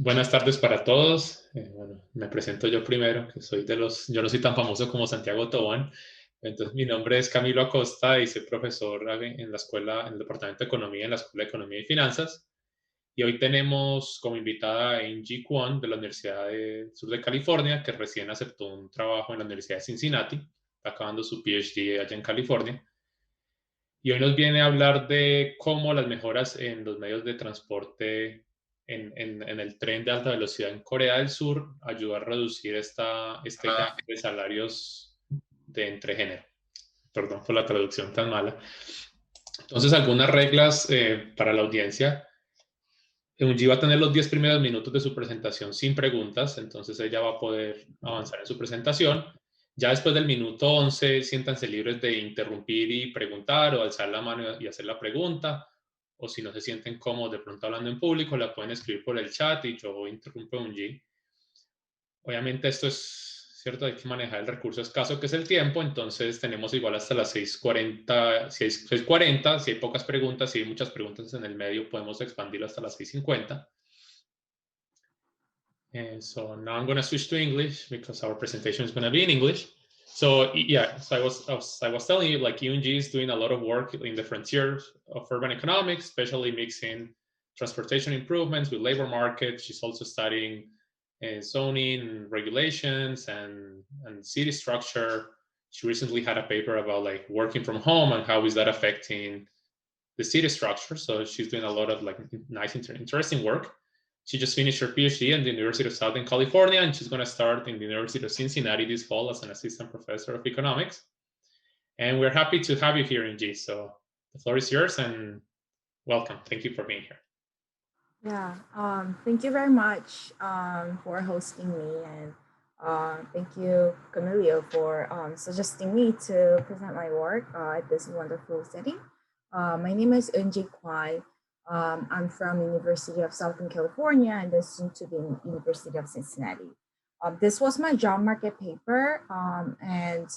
Buenas tardes para todos. Bueno, me presento yo primero, que soy yo no soy tan famoso como Santiago Tobón. Entonces, mi nombre es Camilo Acosta y soy profesor en la escuela, en el Departamento de Economía, en la Escuela de Economía y Finanzas. Y hoy tenemos como invitada a Eunjee Kwon de la Universidad del Sur de California, que recién aceptó un trabajo en la Universidad de Cincinnati, está acabando su PhD allá en California. Y hoy nos viene a hablar de cómo las mejoras en los medios de transporte en el tren de alta velocidad en Corea del Sur ayuda a reducir este gap de salarios de entre género. Perdón por la traducción tan mala. Entonces, algunas reglas para la audiencia. Eunjee va a tener los 10 primeros minutos de su presentación sin preguntas, entonces ella va a poder avanzar en su presentación. Ya después del minuto 11, siéntanse libres de interrumpir y preguntar o alzar la mano y hacer la pregunta. O si no se sienten cómodos de pronto hablando en público, la pueden escribir por el chat y yo interrumpo a Eunjee. Obviamente esto es cierto, hay que manejar el recurso escaso que es el tiempo, entonces tenemos igual hasta las 6:40, 6:40, si hay pocas preguntas, si hay muchas preguntas en el medio, podemos expandirlo hasta las 6:50. And so now I'm going to switch to English because our presentation is going to be in English. So yeah, so I was telling you, like Eunjee is doing a lot of work in the frontiers of urban economics, especially mixing transportation improvements with labor market. She's also studying zoning regulations and city structure. She recently had a paper about like working from home and how is that affecting the city structure. So she's doing a lot of like nice, interesting work. She just finished her PhD at the University of Southern California, and she's going to start in the University of Cincinnati this fall as an assistant professor of economics. And we're happy to have you here, Eunjee. So the floor is yours, and welcome. Thank you for being here. Yeah, thank you very much for hosting me, and thank you, Camilo, for suggesting me to present my work at this wonderful setting. My name is Eunjee Kwon. I'm from University of Southern California and the soon to be University of Cincinnati. This was my job market paper, and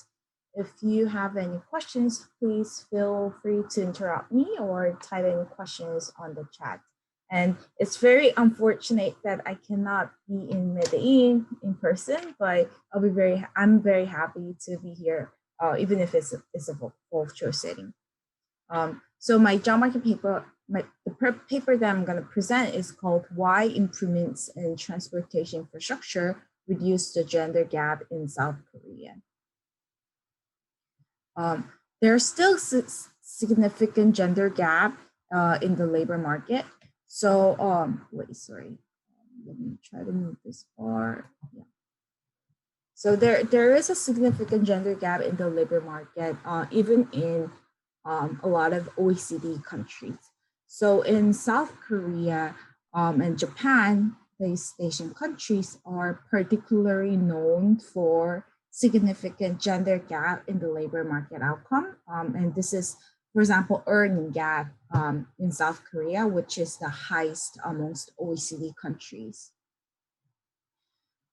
if you have any questions, please feel free to interrupt me or type any questions on the chat. And it's very unfortunate that I cannot be in Medellin in person, but I'm very happy to be here, even if it's a virtual setting. So my job market paper, the paper that I'm going to present is called "Why Improvements in Transportation Infrastructure Reduce the Gender Gap in South Korea." There's still significant gender gap in the labor market. So, let me try to move this part. Yeah. So there is a significant gender gap in the labor market, even in a lot of OECD countries. So in South Korea and Japan, the East Asian countries are particularly known for significant gender gap in the labor market outcome. And this is, for example, earning gap in South Korea, which is the highest amongst OECD countries.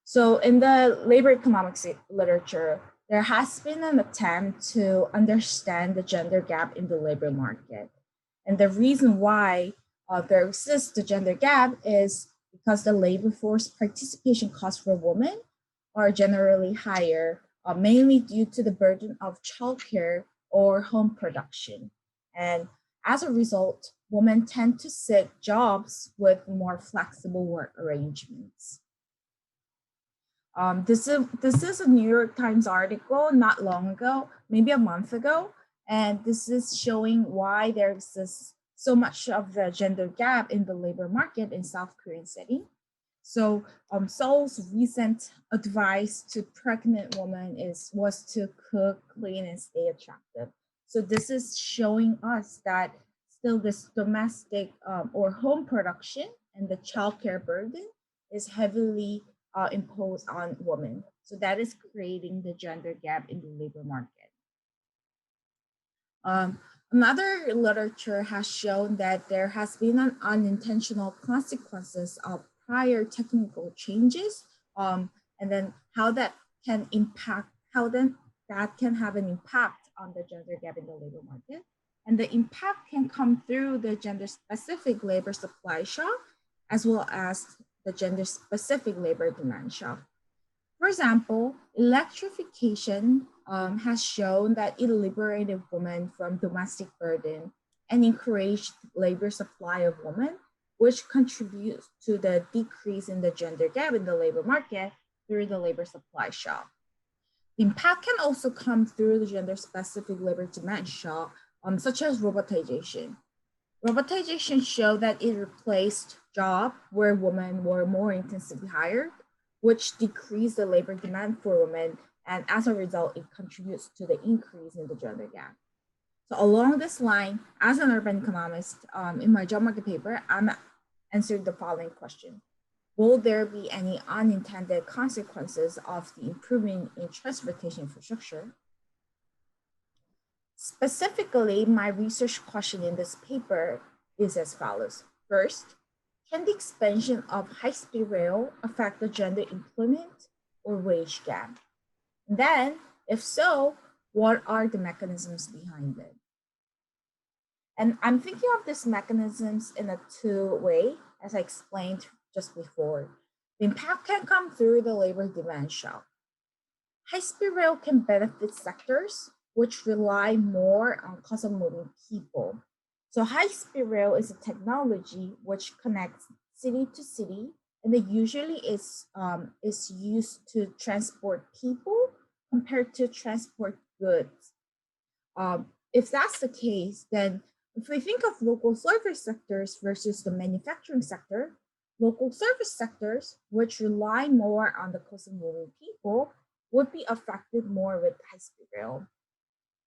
So in the labor economics literature, there has been an attempt to understand the gender gap in the labor market. And the reason why there exists the gender gap is because the labor force participation costs for women are generally higher, mainly due to the burden of childcare or home production. And as a result, women tend to seek jobs with more flexible work arrangements. This is a New York Times article not long ago, maybe a month ago, and this is showing why there exists so much of the gender gap in the labor market in South Korean setting. So Seoul's recent advice to pregnant women was to cook, clean, and stay attractive. So this is showing us that still this domestic or home production and the childcare burden is heavily imposed on women. So that is creating the gender gap in the labor market. Another literature has shown that there has been an unintentional consequences of prior technical changes, and then how that can have an impact on the gender gap in the labor market. And the impact can come through the gender-specific labor supply shock, as well as the gender-specific labor demand shock. For example, electrification has shown that it liberated women from domestic burden and encouraged labor supply of women, which contributes to the decrease in the gender gap in the labor market through the labor supply shock. The impact can also come through the gender-specific labor demand shock, such as robotization. Robotization showed that it replaced jobs where women were more intensively hired, which decreased the labor demand for women, and as a result, it contributes to the increase in the gender gap. So along this line, as an urban economist, in my job market paper, I'm answering the following question. Will there be any unintended consequences of the improvement in transportation infrastructure? Specifically, my research question in this paper is as follows. First, can the expansion of high-speed rail affect the gender employment or wage gap? And then, if so, what are the mechanisms behind it? And I'm thinking of these mechanisms in a two-way, as I explained just before. The impact can come through the labor demand shock. High-speed rail can benefit sectors which rely more on cost of moving people. So high-speed rail is a technology which connects city to city, and it usually is used to transport people compared to transport goods. If that's the case, then if we think of local service sectors versus the manufacturing sector, local service sectors, which rely more on the cost of moving people, would be affected more with high-speed rail.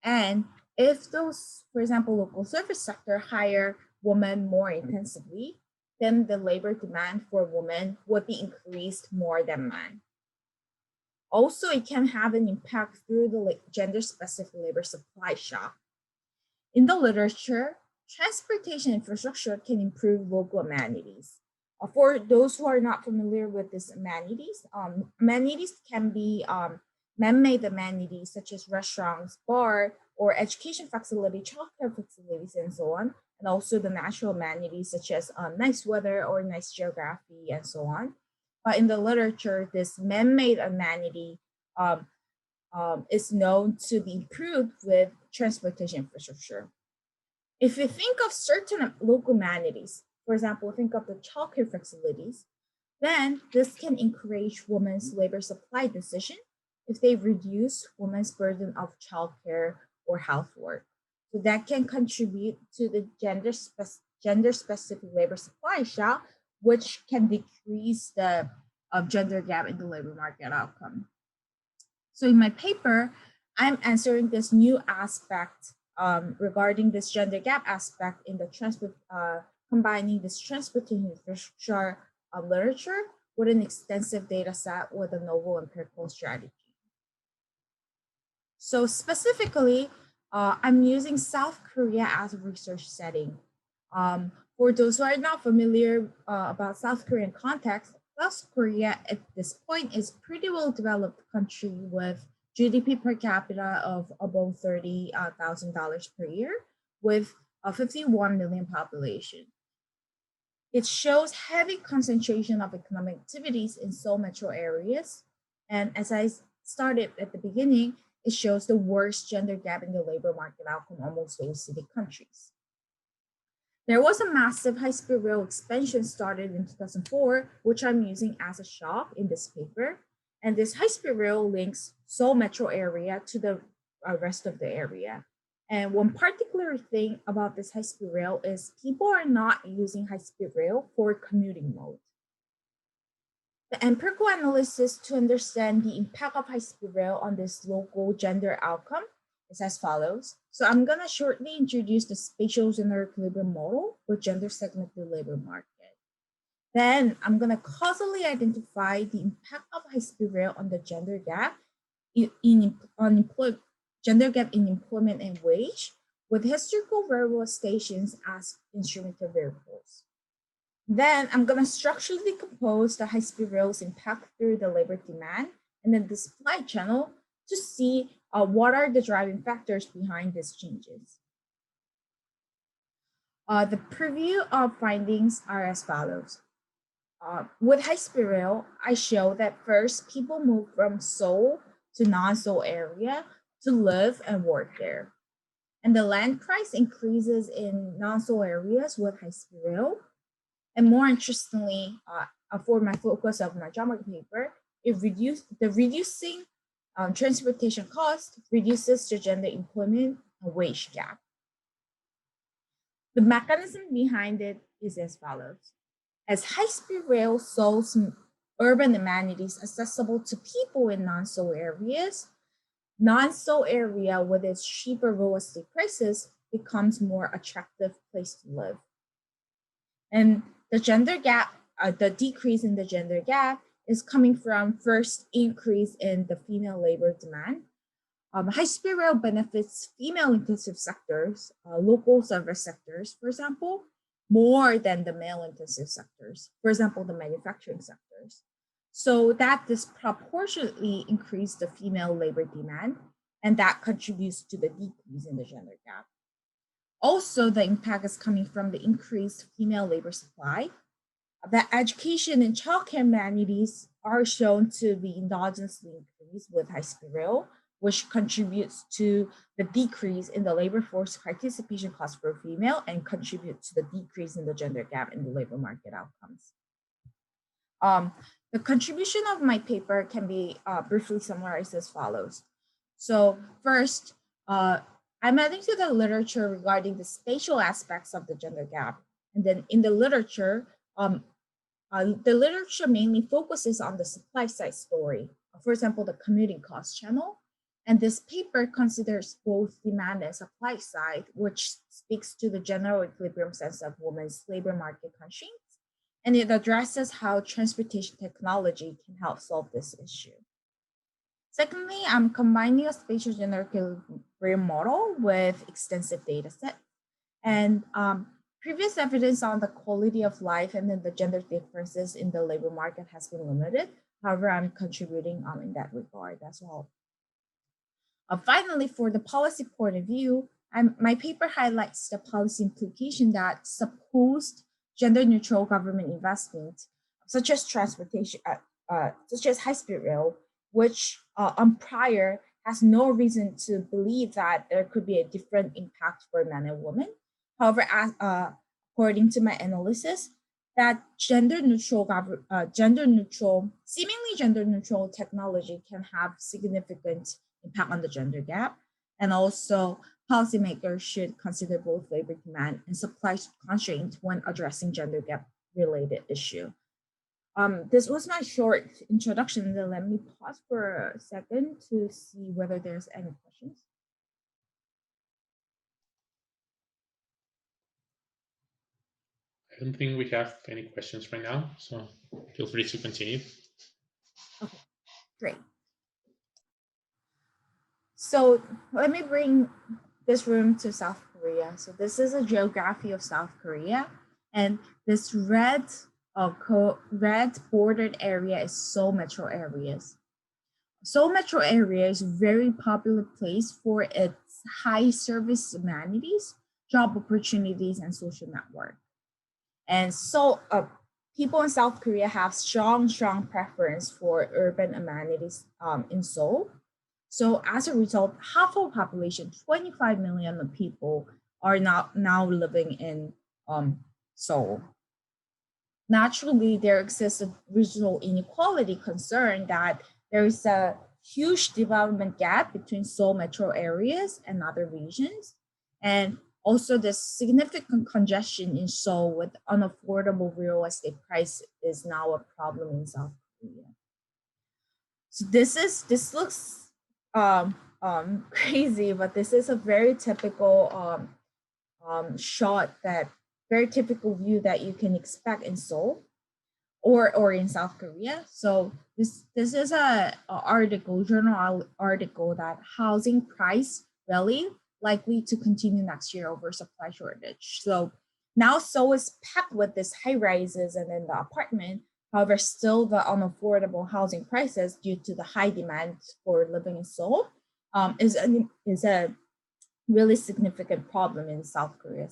And if those, for example, local service sector hire women more intensively, then the labor demand for women would be increased more than men. Also, it can have an impact through the gender-specific labor supply shock. In the literature, transportation infrastructure can improve local amenities. For those who are not familiar with these amenities, amenities can be man-made amenities such as restaurants, bar, or education facility, childcare facilities, and so on, and also the natural amenities such as nice weather or nice geography and so on. But in the literature, this man-made amenity is known to be improved with transportation infrastructure. If you think of certain local amenities, for example, think of the childcare facilities, then this can encourage women's labor supply decision if they reduce women's burden of childcare or health work. So that can contribute to the gender-specific labor supply shock, which can decrease the gender gap in the labor market outcome. So in my paper, I'm answering this new aspect regarding this gender gap aspect in the combining this transportation infrastructure literature with an extensive data set with a novel empirical strategy. So specifically, I'm using South Korea as a research setting. For those who are not familiar about South Korean context, South Korea at this point is pretty well developed country with GDP per capita of above $30,000 per year with a 51 million population. It shows heavy concentration of economic activities in Seoul metro areas. And as I started at the beginning, it shows the worst gender gap in the labor market outcome amongst OECD countries. There was a massive high-speed rail expansion started in 2004, which I'm using as a shock in this paper. And this high-speed rail links Seoul metro area to the rest of the area. And one particular thing about this high-speed rail is people are not using high-speed rail for commuting mode. The empirical analysis to understand the impact of high-speed rail on this local gender outcome is as follows. So I'm going to shortly introduce the spatial gender equilibrium model with gender segmented labor market. Then I'm going to causally identify the impact of high-speed rail on the gender gap gender gap in employment and wage with historical variable stations as instrumental variables. Then I'm going to structurally decompose the high-speed rail's impact through the labor demand and then the supply channel to see what are the driving factors behind these changes. The preview of findings are as follows. With high-speed rail, I show that first people move from Seoul to non-Seoul area to live and work there. And the land price increases in non-Seoul areas with high-speed rail. And more interestingly, for my focus of my drama paper, reducing transportation cost reduces the gender employment and wage gap. The mechanism behind it is as follows. As high-speed rail solves urban amenities accessible to people in non-Seoul areas, non-Seoul area with its cheaper real estate prices becomes more attractive place to live. And the gender gap, the decrease in the gender gap is coming from first increase in the female labor demand. High-speed rail benefits female-intensive sectors, local service sectors, for example, more than the male-intensive sectors, for example, the manufacturing sectors. So that disproportionately increased the female labor demand, and that contributes to the decrease in the gender gap. Also, the impact is coming from the increased female labor supply. The education and childcare amenities are shown to be endogenously increased with high-speed rail, which contributes to the decrease in the labor force participation cost for female and contributes to the decrease in the gender gap in the labor market outcomes. The contribution of my paper can be briefly summarized as follows. So first, I'm adding to the literature regarding the spatial aspects of the gender gap. And then in the literature mainly focuses on the supply side story. For example, the commuting cost channel. And this paper considers both demand and supply side, which speaks to the general equilibrium sense of women's labor market constraints. And it addresses how transportation technology can help solve this issue. Secondly, I'm combining a spatial gender equilibrium model with extensive data set. And previous evidence on the quality of life and then the gender differences in the labor market has been limited. However, I'm contributing in that regard as well. Finally, for the policy point of view, my paper highlights the policy implication that supposed gender-neutral government investment, such as transportation, such as high-speed rail, which on prior has no reason to believe that there could be a different impact for men and women. However, according to my analysis, that seemingly gender-neutral technology can have significant impact on the gender gap. And also, policymakers should consider both labor demand and supply constraint when addressing gender gap related issue. This was my short introduction. Then let me pause for a second to see whether there's any questions. I don't think we have any questions right now, so feel free to continue. Okay, great. So let me bring this room to South Korea. So this is a geography of South Korea, and this red bordered area is Seoul metro areas. Seoul metro area is a very popular place for its high service amenities, job opportunities, and social network. And so people in South Korea have strong preference for urban amenities in Seoul. So as a result, half of the population, 25 million people, are now living in Seoul. Naturally, there exists a regional inequality concern that there is a huge development gap between Seoul metro areas and other regions. And also the significant congestion in Seoul with unaffordable real estate price is now a problem in South Korea. So this looks crazy, but this is a very typical very typical view that you can expect in Seoul or in South Korea. So this is a journal article that housing price rally likely to continue next year over supply shortage. So now Seoul is packed with these high rises and then the apartment. However, still the unaffordable housing prices due to the high demand for living in Seoul is a really significant problem in South Korea.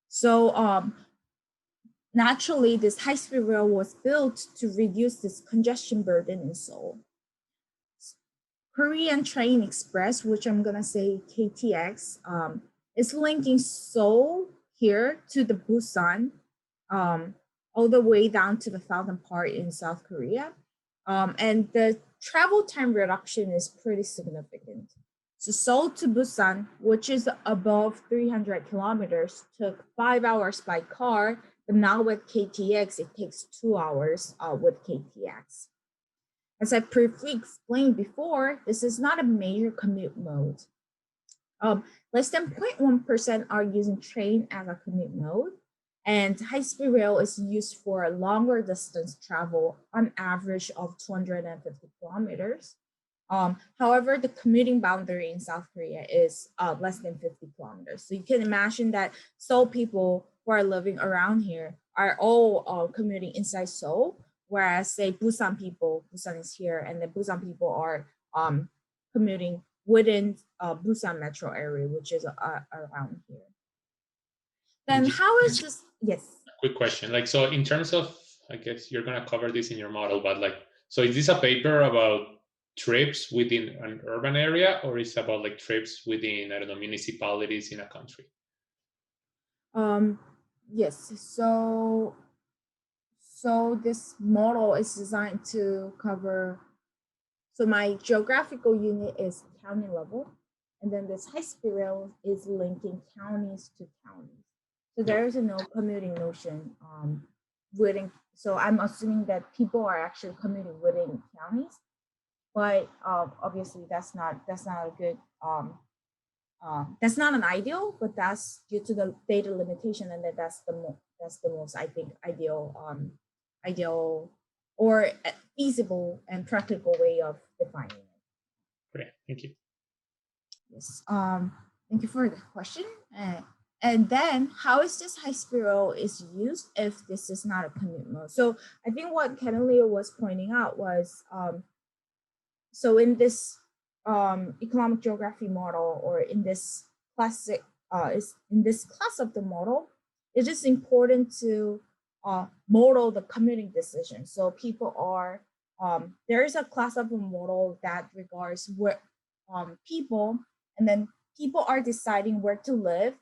So naturally, this high-speed rail was built to reduce this congestion burden in Seoul. Korean Train Express, which I'm gonna say KTX, is linking Seoul here to the Busan, all the way down to the southern part in South Korea. And the travel time reduction is pretty significant. So Seoul to Busan, which is above 300 kilometers, took 5 hours by car, but now with KTX, it takes 2 hours with KTX. As I briefly explained before, this is not a major commute mode. Less than 0.1% are using train as a commute mode, and high-speed rail is used for a longer distance travel on average of 250 kilometers. However, the commuting boundary in South Korea is less than 50 kilometers. So you can imagine that Seoul people who are living around here are all commuting inside Seoul, whereas say Busan people, Busan is here, and the Busan people are commuting within Busan metro area, which is around here. Then how is this? Yes. Quick question. Like, so in terms of, I guess you're gonna cover this in your model, but like, so is this a paper about trips within an urban area, or is it about like trips within, I don't know, municipalities in a country? Yes. So this model is designed to cover, so my geographical unit is county level, and then this high-speed rail is linking counties to counties. So there is no commuting notion within, so I'm assuming that people are actually commuting within counties, but obviously that's not a good, that's not an ideal, but that's due to the data limitation, and that's the most, I think, ideal or feasible and practical way of defining it. Great, thank you. Yes, thank you for the question. And then how is this high-speed rail is used if this is not a commute mode? So I think what Leo was pointing out was, so in this economic geography model, or in this classic, in this class of the model, it is important to model the commuting decision. So people are, there is a class of a model that regards where people, and then people are deciding where to live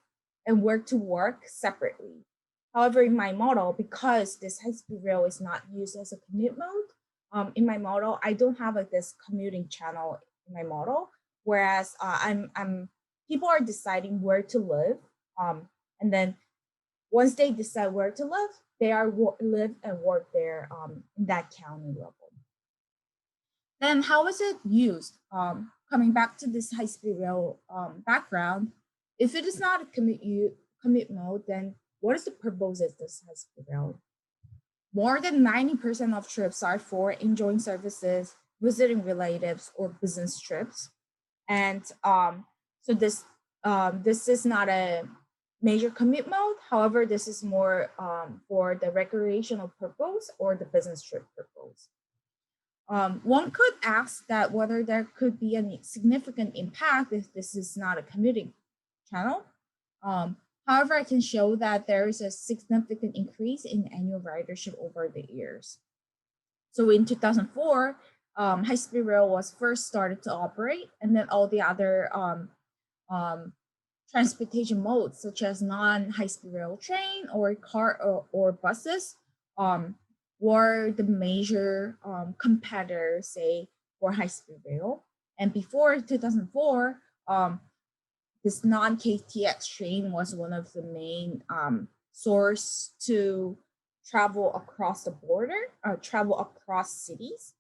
and where to work separately. However, in my model, because this high-speed rail is not used as a commute mode, in my model, I don't have like this commuting channel in my model, whereas people are deciding where to live, and then once they decide where to live, they are live and work there in that county level. Then how is it used? Coming back to this high-speed rail background, if it is not a commute mode, then what is the purpose of this high-speed rail? More than 90% of trips are for enjoying services, visiting relatives, or business trips. And so this is not a major commute mode. However, this is more for the recreational purpose or the business trip purpose. One could ask that whether there could be any significant impact if this is not a commuting channel. However, I can show that there is a significant increase in annual ridership over the years. So in 2004, high-speed rail was first started to operate, and then all the other transportation modes, such as non-high-speed rail train or car or buses, were the major competitors, say, for high-speed rail. And before 2004, this non-KTX train was one of the main source to travel across the border, travel across cities.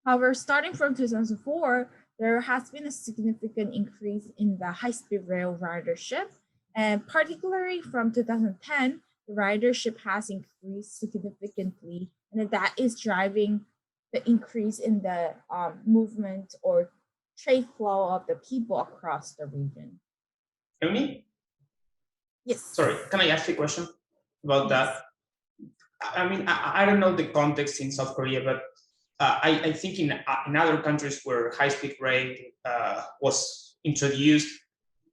However, starting from 2004, there has been a significant increase in the high-speed rail ridership, and particularly from 2010, the ridership has increased significantly, and that is driving the increase in the movement or trade flow of the people across the region. Me? Yes. Sorry, can I ask you a question about that? I mean, I don't know the context in South Korea, but I think in other countries where high-speed rail was introduced,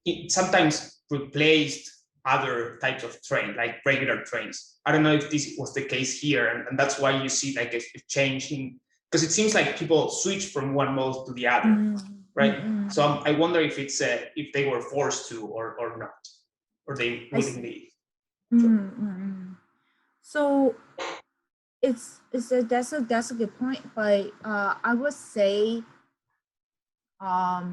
it sometimes replaced other types of train, like regular trains. I don't know if this was the case here, and that's why you see like a change in, because it seems like people switch from one mode to the other, right? So I wonder if it's if they were forced to or not, or they willingly. So that's a good point, but I would say I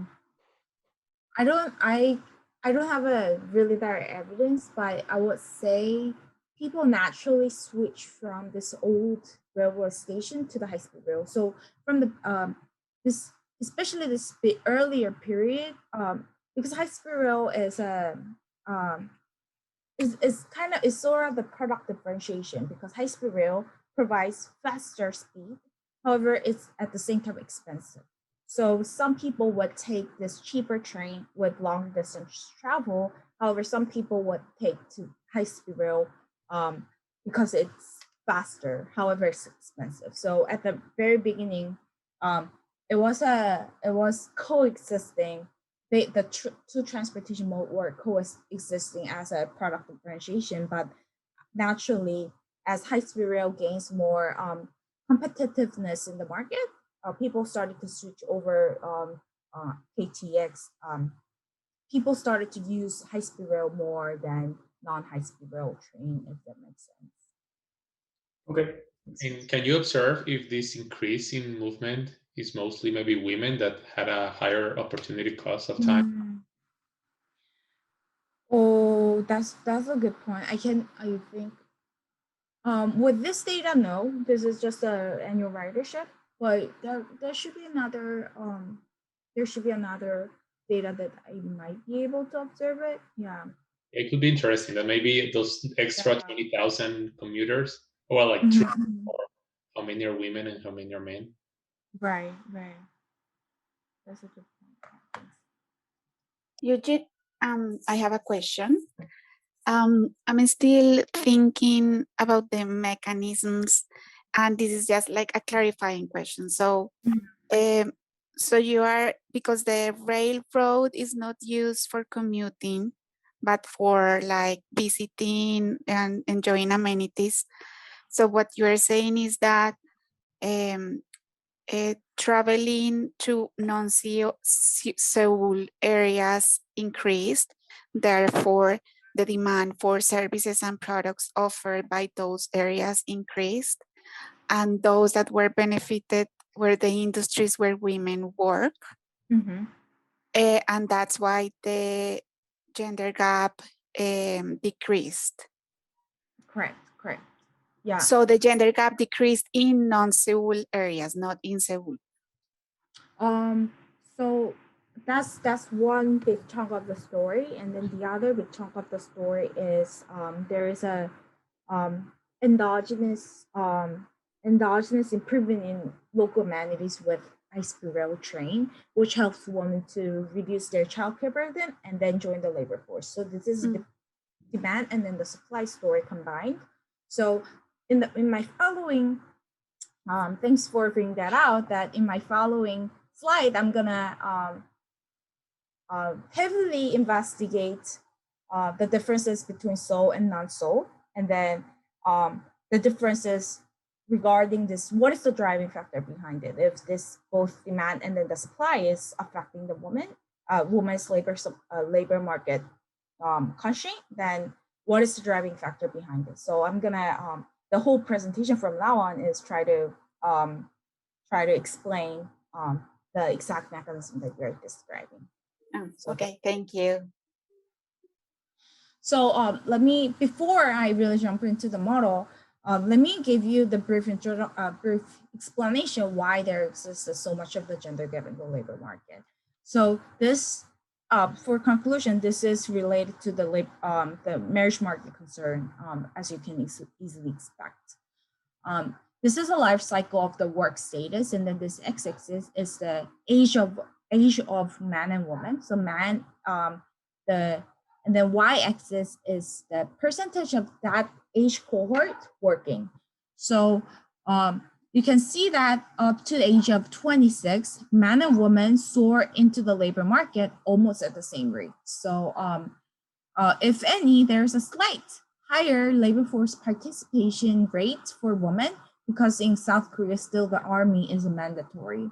don't have a really direct evidence, but I would say people naturally switch from this old railroad station to the high-speed rail. So from the this, especially this earlier period, because high-speed rail is a is sort of the product differentiation, because high-speed rail provides faster speed. However, it's at the same time expensive. So some people would take this cheaper train with long distance travel. However, some people would take to high-speed rail because it's faster. However, it's expensive. So at the very beginning, it was coexisting. Two transportation mode were coexisting as a product differentiation, but naturally, as high-speed rail gains more competitiveness in the market, people started to switch over KTX. People started to use high-speed rail more than non-high-speed rail train, if that makes sense. Okay. And can you observe if this increase in movement is mostly maybe women that had a higher opportunity cost of time? Oh, that's a good point. I think with this data, no, this is just a annual ridership, but there should be another data that I might be able to observe it. Yeah. It could be interesting that maybe those extra 20,000 commuters, well, like how many are women and how many are men? Right. That's a good point. Eugene, I have a question. I'm still thinking about the mechanisms, and this is just like a clarifying question. So, so you are, because the railroad is not used for commuting, but for like visiting and enjoying amenities. So what you are saying is that traveling to non-Seoul areas increased, therefore the demand for services and products offered by those areas increased, and those that were benefited were the industries where women work. And that's why the gender gap decreased. Correct. Yeah. So the gender gap decreased in non-Seoul areas, not in Seoul. So that's one big chunk of the story, and then the other big chunk of the story is there is a endogenous improvement in local amenities with high-speed rail train, which helps women to reduce their childcare burden and then join the labor force. So this is the demand and then the supply story combined. So in my following, thanks for bringing that out, that in my following slide, I'm gonna heavily investigate the differences between Seoul and non-Seoul, and then the differences regarding this, what is the driving factor behind it? If this both demand and then the supply is affecting the women's labor market constraint, then what is the driving factor behind it? So I'm gonna the whole presentation from now on is try to explain the exact mechanism that you're describing. Okay, thank you. So before I really jump into the model, let me give you the brief explanation why there exists so much of the gender gap in the labor market. So this, for conclusion, this is related to the marriage market concern, as you can easily expect. This is a life cycle of the work status, and then this x-axis is the age of man and woman. So man, and then y-axis is the percentage of that age cohort working. So you can see that up to the age of 26, men and women soar into the labor market almost at the same rate. So If any, there's a slight higher labor force participation rate for women because in South Korea, still the army is mandatory.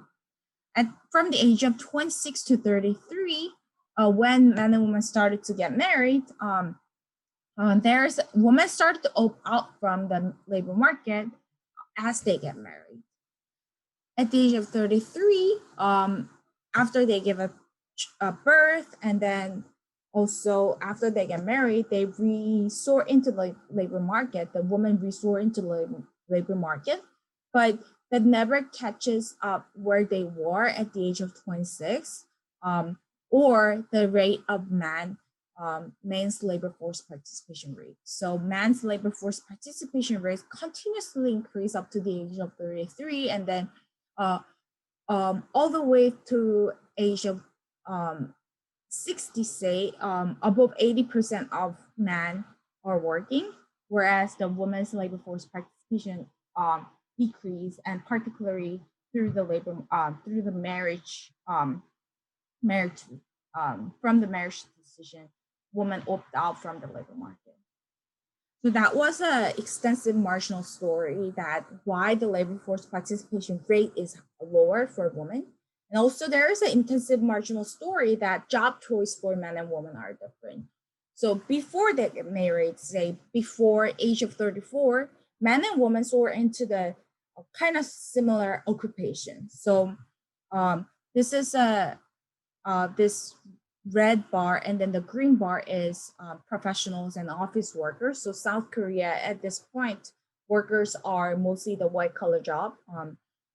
And from the age of 26 to 33, when men and women started to get married, there's women started to opt out from the labor market as they get married. At the age of 33, after they give a birth, and then also after they get married, they resort into the labor market. The women resort into the labor market, but that never catches up where they were at the age of 26, or the rate of men's labor force participation rate. So men's labor force participation rates continuously increase up to the age of 33, and then all the way to age of 60, say, above 80% of men are working, whereas the women's labor force participation decrease, and particularly through the labor through the marriage from the marriage decision, women opt out from the labor market. So that was an extensive marginal story that why the labor force participation rate is lower for women. And also there is an intensive marginal story that job choice for men and women are different. So before they get married, say before age of 34, men and women soar into the kind of similar occupation. So this is this red bar, and then the green bar is professionals and office workers. So South Korea at this point, workers are mostly the white collar job,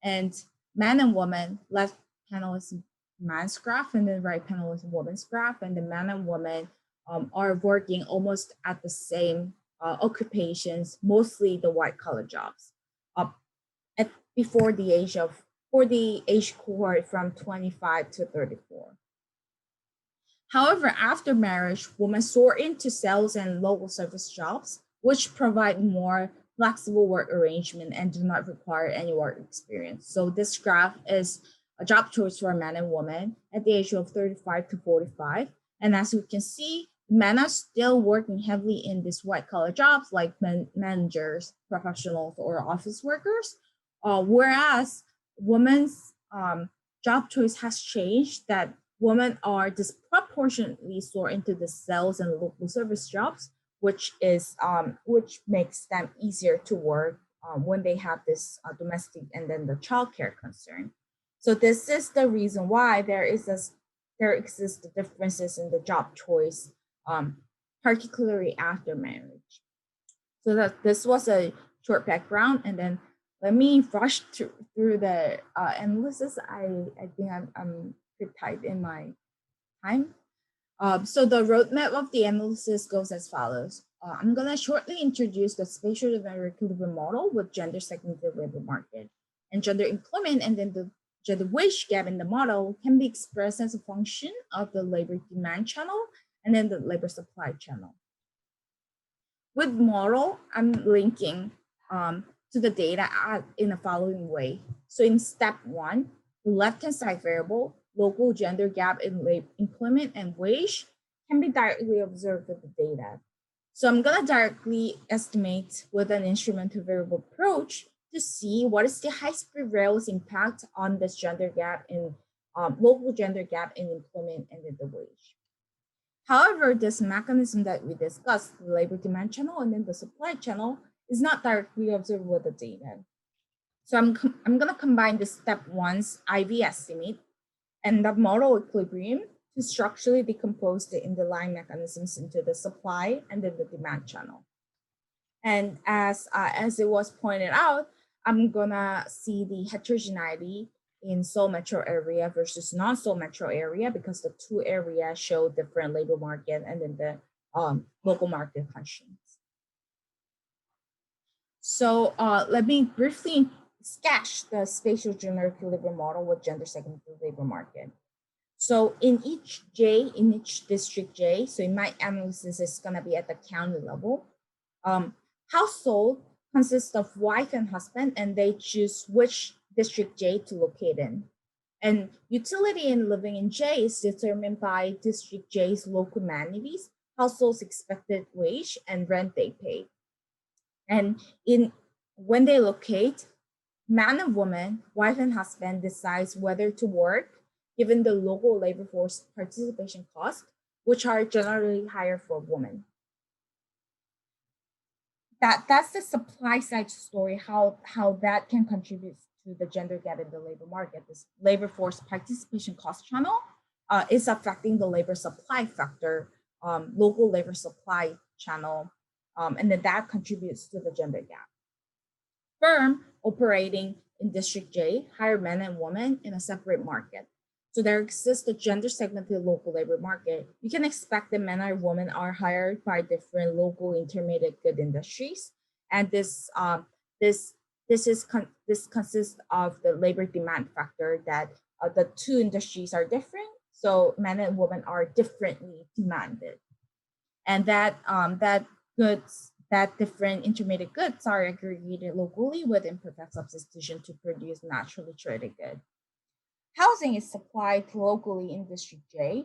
and men and women, left panel is man's graph and then right panel is woman's graph, and the men and women are working almost at the same occupations, mostly the white collar jobs, before the age of, for the age cohort from 25 to 34. However, after marriage, women soar into sales and local service jobs, which provide more flexible work arrangement and do not require any work experience. So this graph is a job choice for men and women at the age of 35 to 45. And as you can see, men are still working heavily in these white collar jobs like managers, professionals, or office workers, whereas women's job choice has changed, that women are disproportionately soar into the sales and local service jobs, which makes them easier to work when they have this domestic and then the childcare concern. So this is the reason why there exist the differences in the job choice, particularly after marriage. So that this was a short background, and then let me rush through the analysis. I think I'm pretty tight in my time. So the roadmap of the analysis goes as follows. I'm gonna shortly introduce the spatial equilibrium model with gender segmented labor market and gender employment, and then the gender wage gap in the model can be expressed as a function of the labor demand channel and then the labor supply channel. With model, I'm linking to the data in the following way. So in step 1, the left-hand side variable, local gender gap in employment and wage, can be directly observed with the data. So I'm gonna directly estimate with an instrumental variable approach to see what is the high-speed rail's impact on this gender gap in local gender gap in employment and in the wage. However, this mechanism that we discussed, the labor demand channel and then the supply channel, is not directly observed with the data. So I'm gonna combine the step 1's IV estimate and the model equilibrium to structurally decompose the underlying mechanisms into the supply and then the demand channel. And as it was pointed out, I'm gonna see the heterogeneity in Seoul metro area versus non-Seoul metro area, because the two areas show different labor market and then the local market constraints. So let me briefly sketch the spatial gender equilibrium model with gender segmented labor market. So in each district J, so in my analysis, it's gonna be at the county level. Household consists of wife and husband, and they choose which district J to locate in. And utility in living in J is determined by district J's local amenities. households' expected wage and rent they pay. And when they locate, man and woman, wife and husband decides whether to work given the local labor force participation costs, which are generally higher for women. That's the supply side story, how that can contribute to the gender gap in the labor market. This labor force participation cost channel is affecting the labor supply factor, local labor supply channel, and then that contributes to the gender gap. Firm operating in District J hire men and women in a separate market. So there exists a gender segmented local labor market. You can expect that men or women are hired by different local intermediate good industries, and this consists of the labor demand factor that the two industries are different, so men and women are differently demanded, and that different intermediate goods are aggregated locally with imperfect substitution to produce naturally traded goods. Housing is supplied locally in District J,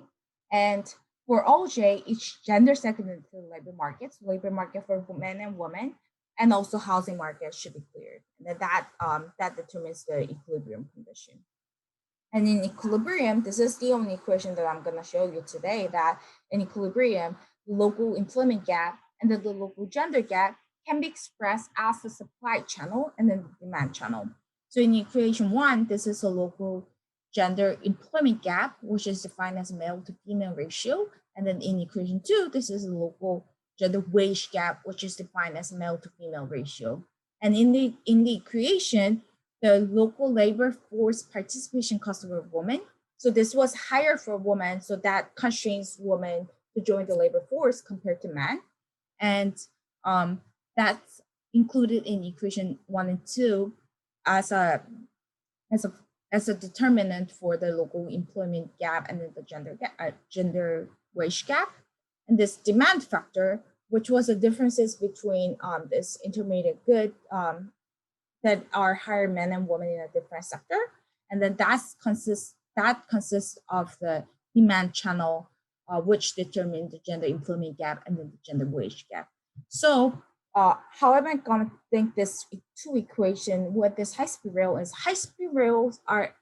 and for all J, each gender segmented labor markets, labor market for men and women, and also housing market should be cleared. And that determines the equilibrium condition. And in equilibrium, this is the only equation that I'm going to show you today, that in equilibrium, the local employment gap and the local gender gap can be expressed as the supply channel and then the demand channel. So in equation 1, this is a local gender employment gap, which is defined as male to female ratio. And then in equation 2, this is a local gender wage gap, which is defined as male to female ratio. And in the equation, the local labor force participation cost of a woman. So this was higher for women, so that constrains women to join the labor force compared to men. And that's included in equation 1 and 2 as a determinant for the local employment gap and then the gender wage gap. And this demand factor, which was the differences between this intermediate good that are higher men and women in a different sector. And then that consists of the demand channel, which determines the gender employment gap and then the gender wage gap. So how am I going to think this two equation with this high-speed rail is high-speed rails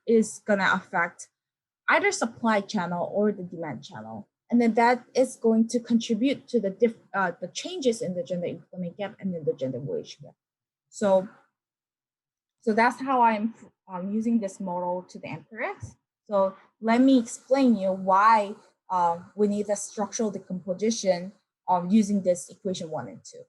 is going to affect either supply channel or the demand channel. And then that is going to contribute to the changes in the gender employment gap and then the gender wage gap. So that's how I'm using this model to the empirics. So let me explain you why we need a structural decomposition using this equation 1 and 2.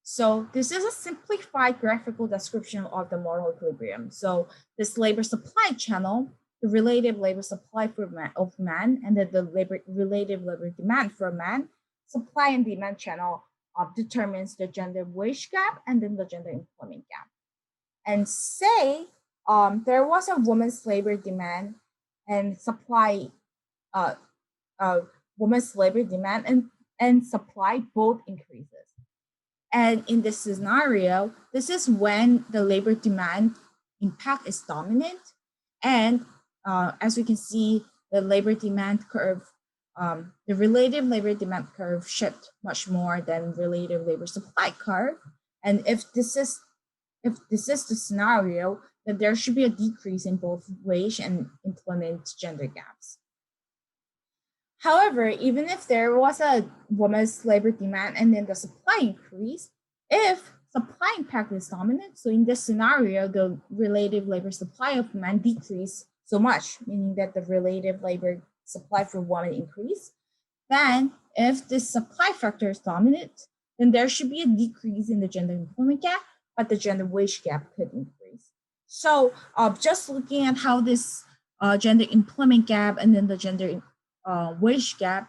So this is a simplified graphical description of the model equilibrium. So this labor supply channel, the relative labor supply of man, and then the relative labor demand for man, supply and demand channel determines the gender wage gap and then the gender employment gap. And say there was a woman's labor demand and supply, woman's labor demand and supply both increases. And in this scenario, this is when the labor demand impact is dominant. And as we can see, the labor demand curve, the relative labor demand curve shift much more than relative labor supply curve. And if this is the scenario, then there should be a decrease in both wage and employment gender gaps. However, even if there was a woman's labor demand and then the supply increase, if supply impact is dominant, so in this scenario, the relative labor supply of men decrease so much, meaning that the relative labor supply for women increase, then if this supply factor is dominant, then there should be a decrease in the gender employment gap, but the gender wage gap could increase. So just looking at how this gender employment gap and then the gender wage gap,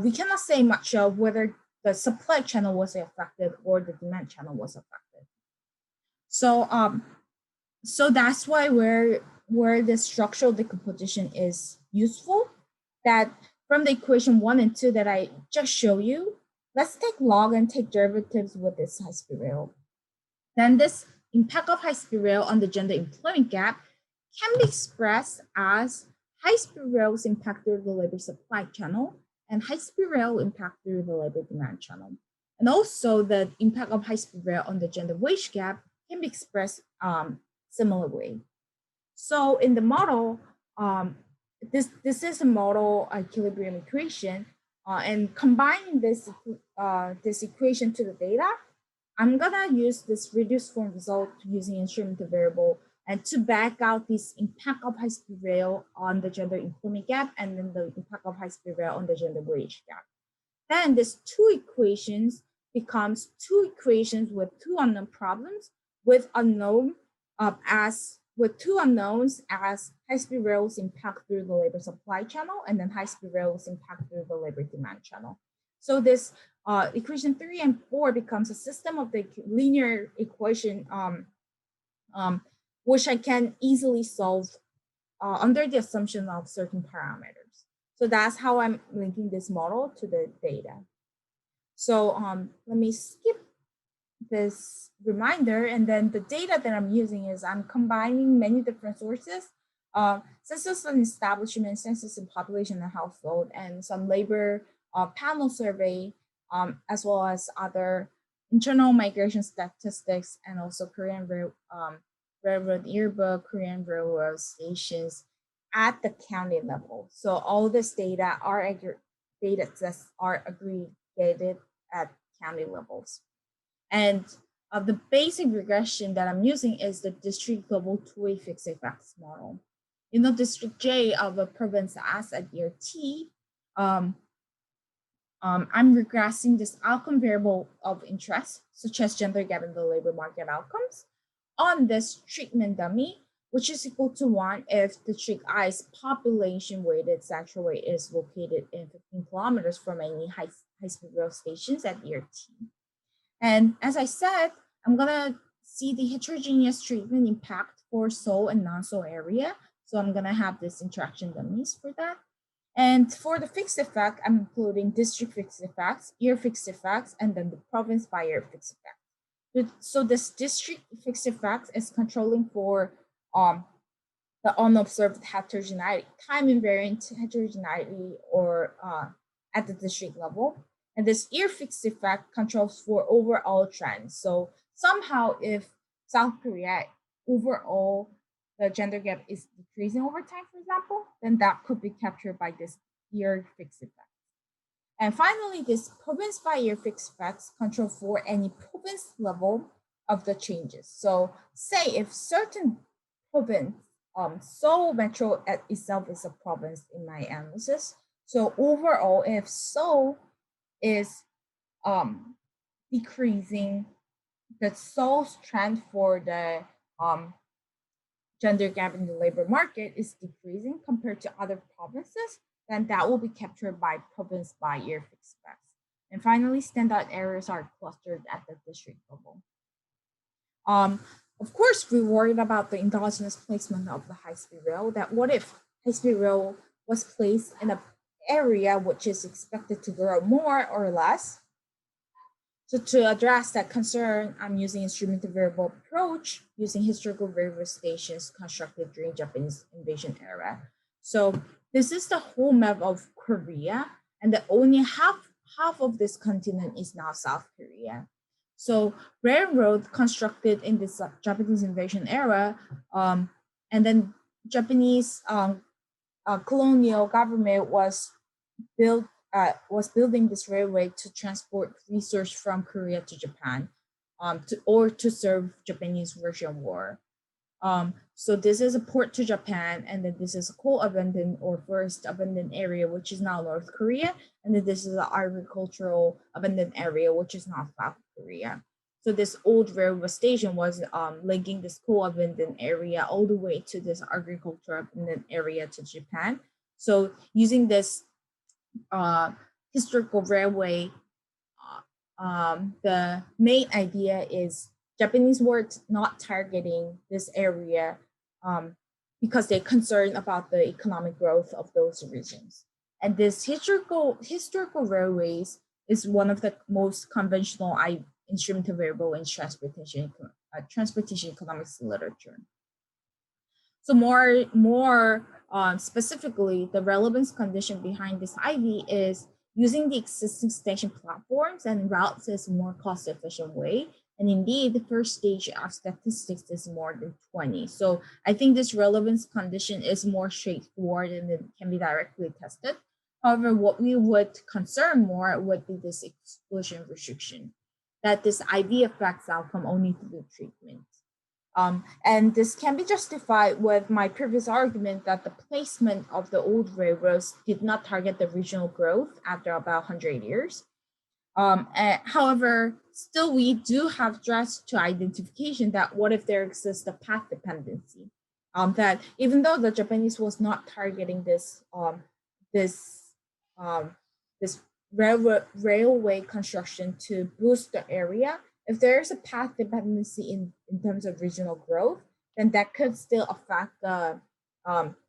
we cannot say much of whether the supply channel was affected or the demand channel was affected. So so that's why where the structural decomposition is useful, that from the equation 1 and 2 that I just showed you, let's take log and take derivatives with this high-speed rail. Then this impact of high-speed rail on the gender employment gap can be expressed as high-speed rail's impact through the labor supply channel and high-speed rail impact through the labor demand channel. And also the impact of high-speed rail on the gender wage gap can be expressed similarly. So in the model, this is a model equilibrium equation, and combining this equation to the data, I'm gonna use this reduced form result using instrumental variable and to back out this impact of high-speed rail on the gender employment gap and then the impact of high-speed rail on the gender wage gap. Then this two equations becomes two equations with two unknown problems with two unknowns as high-speed rail's impact through the labor supply channel and then high-speed rail's impact through the labor demand channel. So this equation 3 and 4 becomes a system of the linear equation which I can easily solve under the assumption of certain parameters. So that's how I'm linking this model to the data. So let me skip this reminder, and then the data that I'm using is I'm combining many different sources, census and establishment, census and population and household, and some labor panel survey, as well as other internal migration statistics, and also Korean Railroad Yearbook, Korean Railroad stations at the county level. So all this data sets are aggregated at county levels. And the basic regression that I'm using is the district level two-way fixed effects model. In the district J of a province S at year T, I'm regressing this outcome variable of interest, such as gender gap in the labor market outcomes, on this treatment dummy, which is equal to 1 if district I's population weighted central weight is located in 15 kilometers from any high-speed rail stations at year T. And as I said, I'm gonna see the heterogeneous treatment impact for Seoul and non-Seoul area. So I'm gonna have this interaction dummies for that. And for the fixed effect, I'm including district fixed effects, year fixed effects, and then the province by year fixed effect. So this district fixed effect is controlling for the unobserved heterogeneity, time invariant heterogeneity, or at the district level. And this year fixed effect controls for overall trends. So somehow if South Korea overall, the gender gap is decreasing over time, for example, then that could be captured by this year fixed effect. And finally, this province by year fixed effects control for any province level of the changes. So say if certain province, Seoul Metro itself is a province in my analysis. So overall, if Seoul is decreasing, the Seoul's trend for the gender gap in the labor market is decreasing compared to other provinces, then that will be captured by province by year fixed effects. And finally, standout areas are clustered at the district level. Of course, we worried about the endogenous placement of the high-speed rail, that what if high-speed rail was placed in an area which is expected to grow more or less? So to address that concern, I'm using instrumental variable approach using historical railway stations constructed during Japanese invasion era. So this is the whole map of Korea, and the only half of this continent is now South Korea. So railroad constructed in this Japanese invasion era, and then Japanese colonial government was building this railway to transport resources from Korea to Japan, to serve Japanese Russian war. So this is a port to Japan, and then this is a coal abandoned or forest abandoned area, which is now North Korea, and then this is an agricultural abandoned area, which is now South Korea. So this old railway station was linking this coal abandoned area all the way to this agricultural abandoned area to Japan. So using this historical railway, the main idea is Japanese were not targeting this area because they're concerned about the economic growth of those regions. And this historical railways is one of the most conventional instrumental variable in transportation economics literature. So more specifically, the relevance condition behind this IV is using the existing station platforms and routes is a more cost-efficient way. And indeed, the first stage of statistics is more than 20. So I think this relevance condition is more straightforward and it can be directly tested. However, what we would concern more would be this exclusion restriction, that this IV affects outcome only through treatment. And this can be justified with my previous argument that the placement of the old railroads did not target the regional growth after about 100 years. However, still we do have threats to identification that what if there exists a path dependency? That even though the Japanese was not targeting this railway construction to boost the area, if there is a path dependency in terms of regional growth, then that could still affect the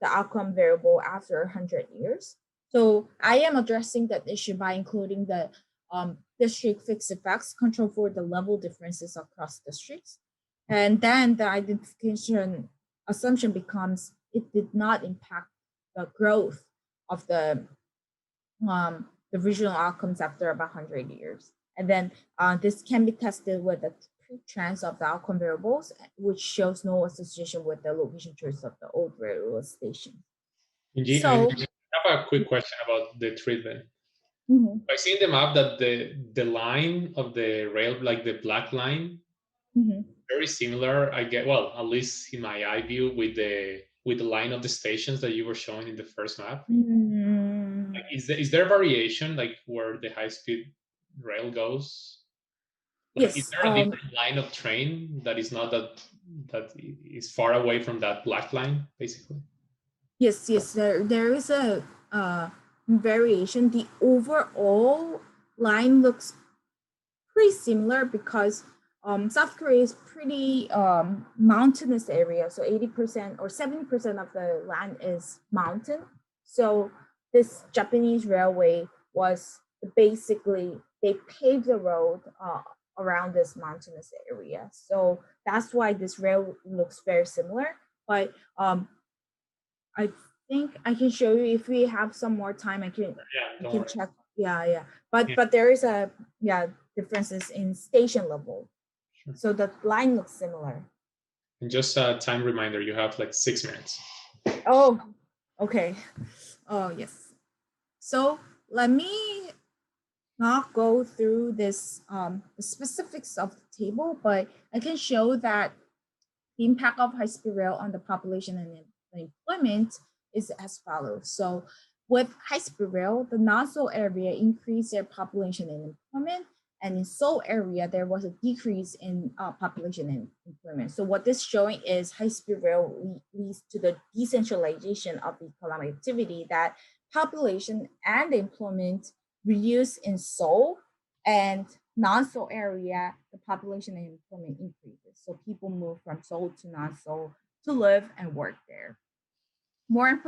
outcome variable after 100 years. So I am addressing that issue by including the district fixed effects control for the level differences across districts. And then the identification assumption becomes it did not impact the growth of the regional outcomes after about 100 years. And then this can be tested with the trends of the outcome variables, which shows no association with the location choice of the old railroad station. So, I have a quick question about the treatment. I see in the map that the line of the rail, like the black line, very similar. I get, well, at least in my eye view, with the line of the stations that you were showing in the first map. Like, is there variation, like where the high-speed rail goes? Like, yes. Is there a different line of train that is not that is far away from that black line, basically? Yes. There is a variation. The overall line looks pretty similar because South Korea is pretty mountainous area. So 80% or 70% of the land is mountain. So this Japanese railway was basically, they paved the road around this mountainous area. So that's why this rail looks very similar. But I think I can show you if we have some more time. I can check. Yeah. But there is a differences in station level. Sure. So the line looks similar. And just a time reminder, you have like 6 minutes. Oh, okay. Oh, yes. So let me not go through this the specifics of the table, but I can show that the impact of high-speed rail on the population and employment is as follows. So with high-speed rail, the non-Seoul area increased their population and employment, and in Seoul area, there was a decrease in population and employment. So what this showing is high-speed rail leads to the decentralization of the economic activity, that population and employment reduce in Seoul, and non-Seoul area, the population and employment increases. So people move from Seoul to non-Seoul to live and work there. More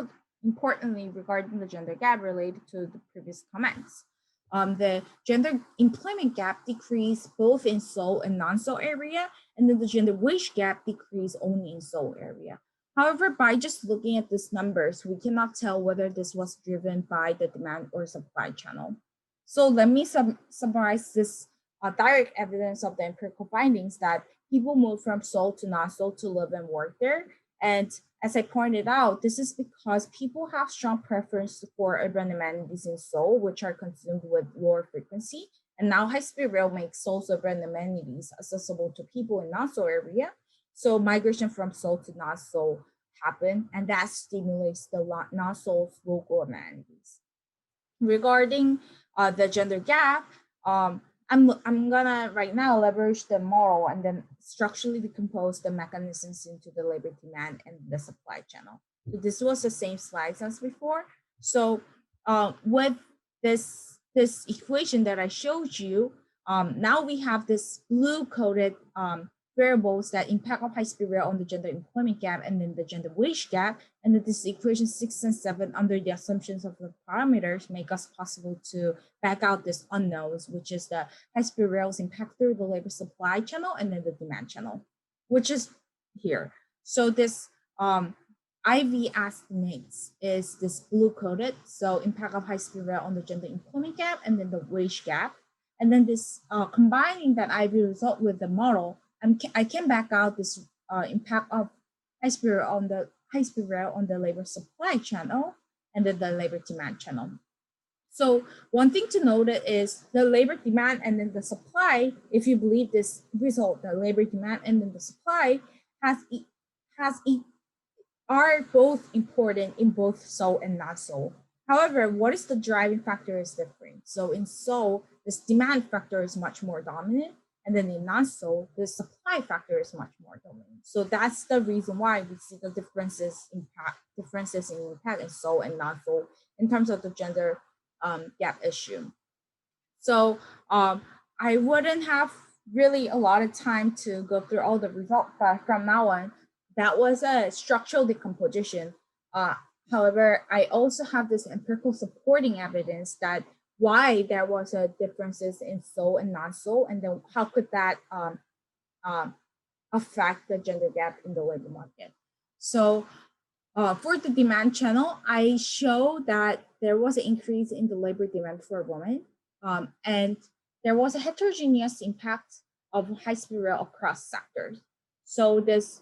importantly, regarding the gender gap related to the previous comments, the gender employment gap decreased both in Seoul and non-Seoul area, and then the gender wage gap decreased only in Seoul area. However, by just looking at these numbers, we cannot tell whether this was driven by the demand or supply channel. So let me summarize this direct evidence of the empirical findings that people move from Seoul to non-Seoul to live and work there. And as I pointed out, this is because people have strong preference for urban amenities in Seoul, which are consumed with lower frequency. And now high-speed rail makes Seoul's urban amenities accessible to people in non-Seoul area. So migration from Seoul to non-Seoul happen, and that stimulates the non-Seoul's local amenities. Regarding the gender gap, I'm gonna right now leverage the model and then structurally decompose the mechanisms into the labor demand and the supply channel. So this was the same slides as before. So with this equation that I showed you, now we have this blue coded variables that impact of high-speed rail on the gender employment gap and then the gender wage gap. And then this equation 6 and 7 under the assumptions of the parameters make us possible to back out this unknowns, which is the high-speed rail's impact through the labor supply channel and then the demand channel, which is here. So this IV estimates is this blue coded. So impact of high-speed rail on the gender employment gap and then the wage gap. And then this combining that IV result with the model, I can back out this impact of high-speed rail on the labor supply channel and then the labor demand channel. So one thing to note is the labor demand and then the supply, if you believe this result, the labor demand and then the supply are both important in both so and not so. However, what is the driving factor is different. So in so, this demand factor is much more dominant, and then in not so, the supply factor is much more dominant. So that's the reason why we see the differences in impact in so and not so in terms of the gender gap issue. So I wouldn't have really a lot of time to go through all the results, but from now on, that was a structural decomposition. However, I also have this empirical supporting evidence that why there was a differences in so and non-so, and then how could that affect the gender gap in the labor market. So for the demand channel, I show that there was an increase in the labor demand for women, and there was a heterogeneous impact of high-speed rail across sectors. So this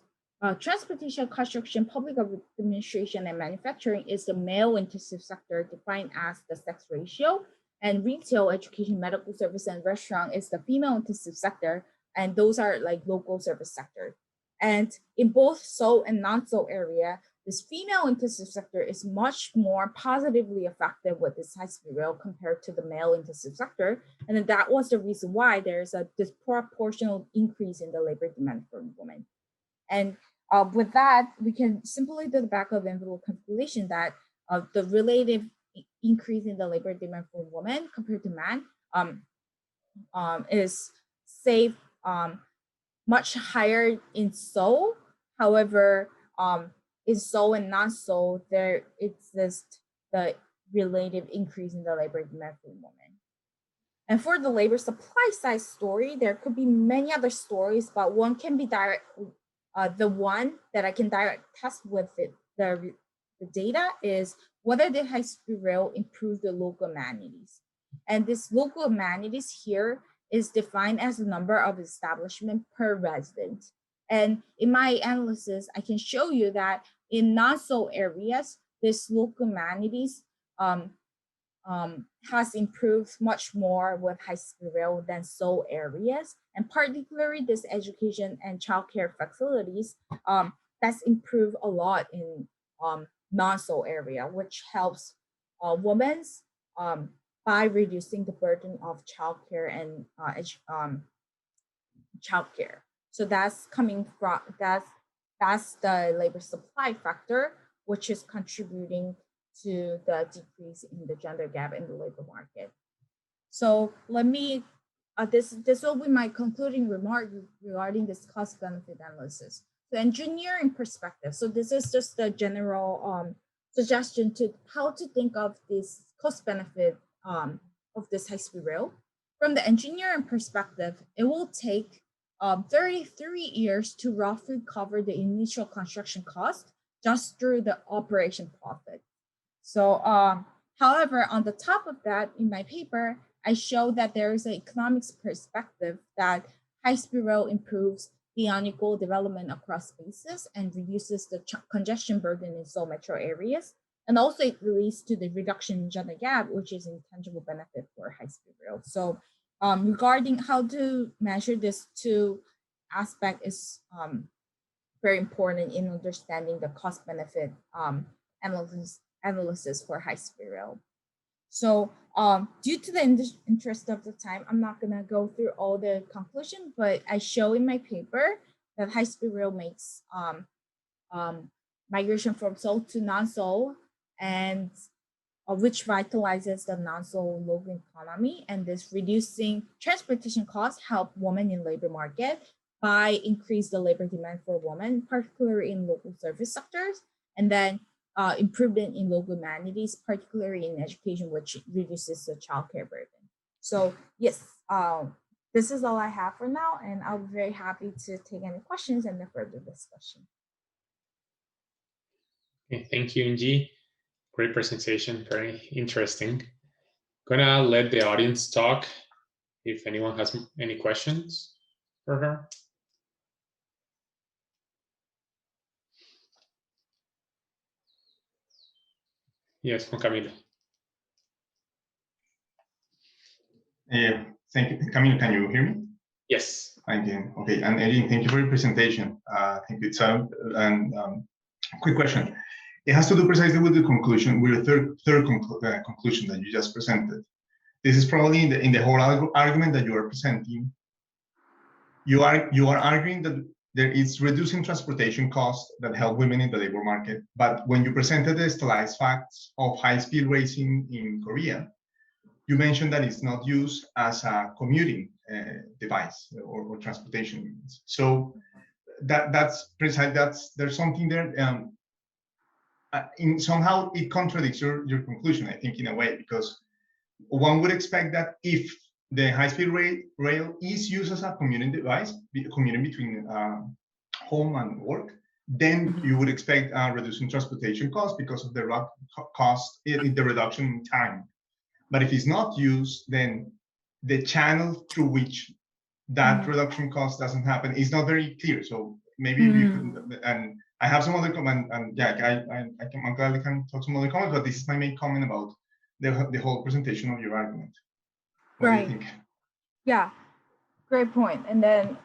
transportation, construction, public administration, and manufacturing is the male-intensive sector defined as the sex ratio, and retail, education, medical service, and restaurant is the female-intensive sector, and those are like local service sector. And in both so and non-so area, this female-intensive sector is much more positively affected with this high-speed rail compared to the male-intensive sector. And then that was the reason why there's a disproportional increase in the labor demand for women. And with that, we can simply do the back of envelope calculation that the relative increase in the labor demand for women compared to men is much higher in so. However, in so and not so, there exists the relative increase in the labor demand for women. And for the labor supply side story, there could be many other stories, but one can be direct. The one that I can direct test with the data is whether the high-speed rail improved the local amenities. And this local amenities here is defined as the number of establishment per resident. And in my analysis, I can show you that in not-so areas, this local amenities has improved much more with high-speed rail than so areas, and particularly this education and childcare facilities that's improved a lot in non-so area, which helps women by reducing the burden of childcare and childcare. So that's coming from that's the labor supply factor, which is contributing to the decrease in the gender gap in the labor market. So let me, this will be my concluding remark regarding this cost benefit analysis. The engineering perspective. So this is just the general suggestion to how to think of this cost benefit of this high-speed rail. From the engineering perspective, it will take 33 years to roughly cover the initial construction cost just through the operation profit. So, however, on the top of that, in my paper, I show that there is an economics perspective that high-speed rail improves the unequal development across spaces and reduces the congestion burden in so metro areas. And also it leads to the reduction in gender gap, which is an intangible benefit for high-speed rail. So regarding how to measure this two aspect is very important in understanding the cost benefit analysis for high-speed rail. So due to the interest of the time, I'm not gonna go through all the conclusion, but I show in my paper that high-speed rail makes migration from so to non-so, and which vitalizes the non-so local economy, and this reducing transportation costs help women in labor market by increase the labor demand for women, particularly in local service sectors, and then improvement in local amenities, particularly in education, which reduces the childcare burden. So yes, this is all I have for now, and I'll be very happy to take any questions and the further discussion. Okay, thank you, Eunjee. Great presentation, very interesting. Gonna let the audience talk if anyone has any questions for her. Yes, Juan Camilo. Thank you, Camilo. Can you hear me? Yes. Thank you. Okay, and Erin, thank you for your presentation. Thank you. So, and quick question. It has to do precisely with the conclusion, with the third conclusion that you just presented. This is probably in the whole argument that you are presenting. You are arguing that there is reducing transportation costs that help women in the labor market. But when you presented the stylized facts of high-speed racing in Korea, you mentioned that it's not used as a commuting device or transportation means. So that's precise. There's something there. In somehow it contradicts your conclusion, I think, in a way, because one would expect that if the high-speed rail is used as a commuting device, commuting between home and work, then you would expect reducing transportation costs because of the the reduction in time. But if it's not used, then the channel through which that reduction cost doesn't happen is not very clear. So maybe you could, and I have some other comment, and yeah, I'm glad I can talk some other comments, but this is my main comment about the whole presentation of your argument. What do you think? Yeah, great point. And then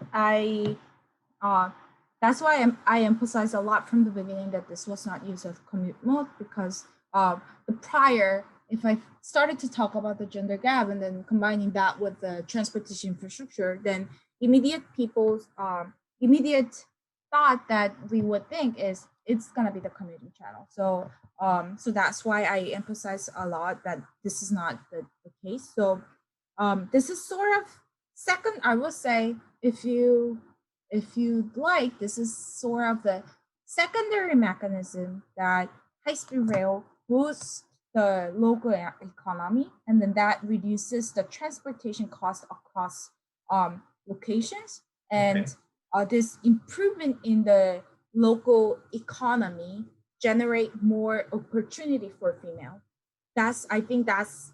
that's why I emphasize a lot from the beginning that this was not used as commute mode, because the prior, if I started to talk about the gender gap and then combining that with the transportation infrastructure, then immediate thought that we would think is it's gonna be the commuting channel. So so that's why I emphasize a lot that this is not the case. So this is sort of second, I will say, if you'd like, this is sort of the secondary mechanism that high-speed rail boosts the local economy, and then that reduces the transportation cost across locations. And this improvement in the local economy generate more opportunity for female. I think that's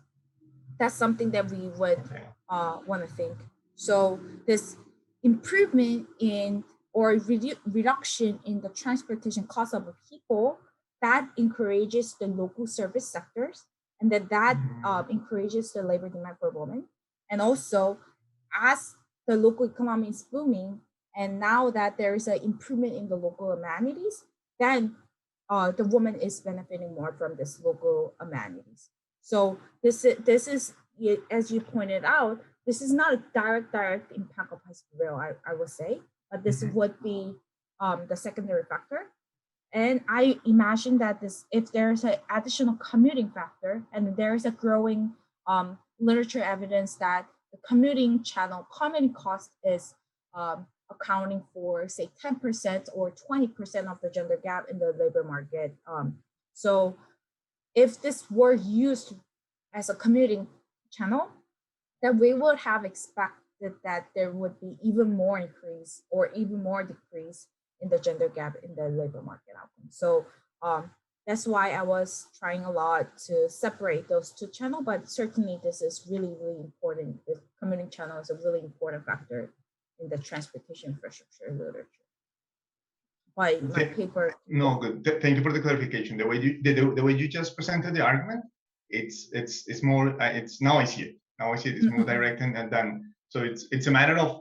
something that we would want to think. So this improvement in or reduction in the transportation cost of people, that encourages the local service sectors, and that encourages the labor demand for women. And also, as the local economy is booming, and now that there is an improvement in the local amenities, then the woman is benefiting more from this local amenities. So this is, as you pointed out, this is not a direct impact of high-speed rail, I would say, but this would be the secondary factor. And I imagine that if there's an additional commuting factor, and there is a growing literature evidence that the commuting cost is accounting for, say, 10% or 20% of the gender gap in the labor market. So if this were used as a commuting channel, then we would have expected that there would be even more increase or even more decrease in the gender gap in the labor market outcome. So that's why I was trying a lot to separate those two channels, but certainly this is really, really important. The commuting channel is a really important factor in the transportation infrastructure literature. By my paper. No, good. Thank you for the clarification. The way you just presented the argument, it's more. It's now I see it. Now I see it. It's more direct and done. So it's a matter of